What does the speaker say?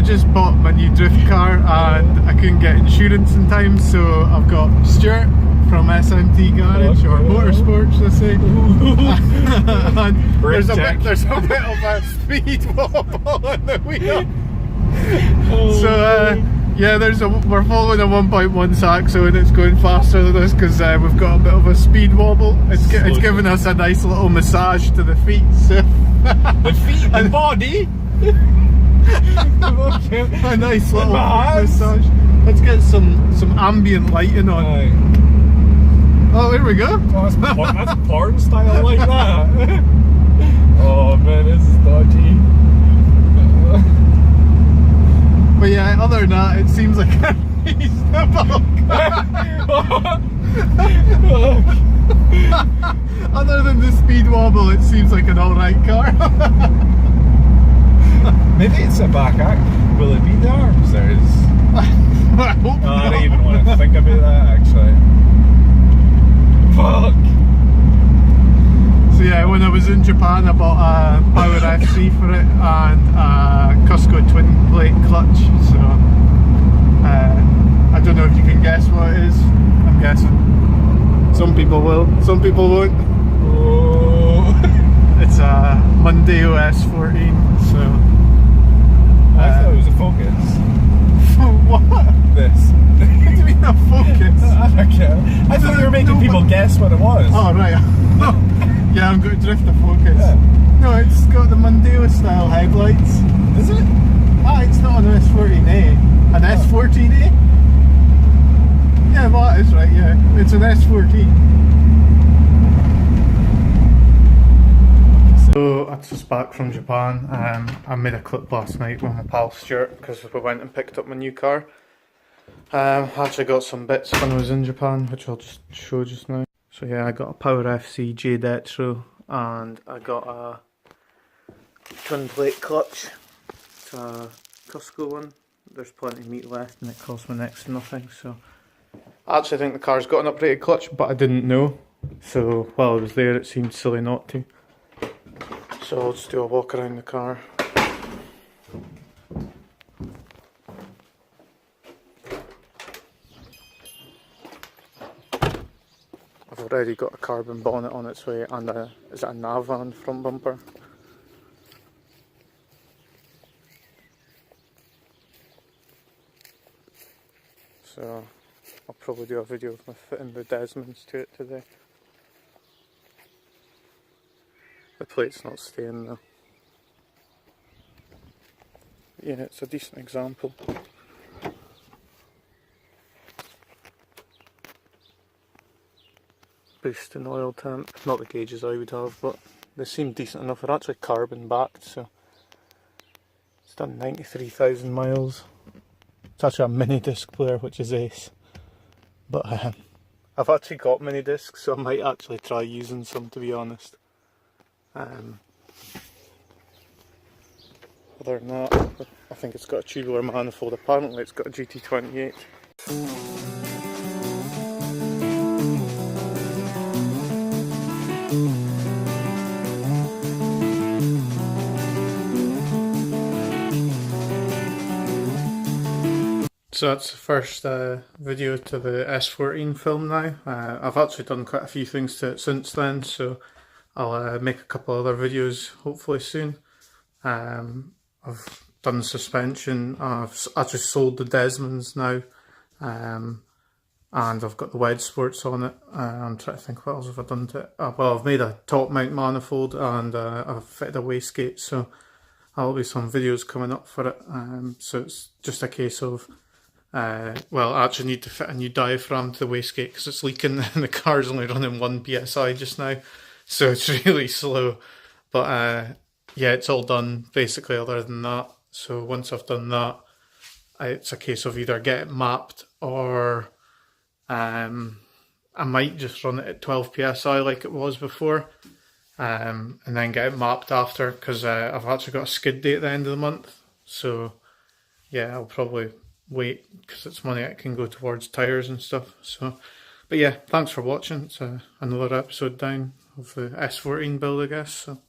I've just bought my new drift car and I couldn't get insurance in time, so I've got Stuart from SMT Garage, or Motorsports, let's say. And there's a bit of a speed wobble on the wheel. So yeah, we're following a 1.1 Saxo and it's going faster than this because we've got a bit of a speed wobble. It's giving us a nice little massage to the feet. So the feet, the body. A nice little massage. Let's get some ambient lighting on. Aye. Oh, here we go. Oh, that's porn style like that. Oh man, this is dodgy. But yeah, other than that, it seems like a reasonable car. Other than the speed wobble, it seems like an alright car. Maybe it's a back act. Will it be the arms? There's. I hope not. I don't even want to think about that actually. Fuck. So yeah, when I was in Japan, I bought a Power FC for it and a Cusco twin plate clutch. So I don't know if you can guess what it is. I'm guessing. Some people will, some people won't. Oh. It's a Mondeo S14. So I thought it was a Focus. What? This. What do you mean a Focus? I don't care. I thought you were making people guess what it was. Oh right. Yeah, I'm going to drift a Focus. Yeah. No, it's got the Mondeo style headlights. Is it? Ah, it's not an S14A. An S14A? Yeah, well, that is right, yeah. It's an S14. So, I just back from Japan. I made a clip last night with my pal Stuart because we went and picked up my new car. I actually got some bits when I was in Japan, which I'll just show just now. So yeah, I got a Power FC J Detro and I got a twin plate clutch. It's a Cusco one. There's plenty of meat left and it cost me next to nothing. So I actually think the car's got an upgraded clutch, but I didn't know. So while I was there, it seemed silly not to. So I'll just do a walk around the car. I've already got a carbon bonnet on its way and is it a Navan front bumper? So I'll probably do a video of me fitting the Desmonds to it today. The plate's not staying though. Yeah, it's a decent example. Boost in oil temp, not the gauges I would have, but they seem decent enough. They're actually carbon backed, so it's done 93,000 miles. It's actually a mini disc player, which is ace. But I've actually got mini discs, so I might actually try using some, to be honest. Other than that, I think it's got a tubular manifold. Apparently it's got a GT28. So that's the first video to the S14 film now. I've actually done quite a few things to it since then, so I'll make a couple other videos hopefully soon. I've done suspension, I've actually sold the Desmonds now, and I've got the Wedge Sports on it. I'm trying to think what else have I done to it. Well, I've made a top mount manifold and I've fitted a wastegate, so there'll be some videos coming up for it. So it's just a case of well, I actually need to fit a new diaphragm to the wastegate because it's leaking and the car's only running 1 psi just now, so it's really slow. But yeah, it's all done basically other than that. So once I've done that, it's a case of either get it mapped or I might just run it at 12 psi like it was before, and then get it mapped after, because I've actually got a skid date at the end of the month. So yeah, I'll probably wait because it's money that can go towards tyres and stuff. So, but yeah, thanks for watching. It's another episode down of the S14 build, I guess. So.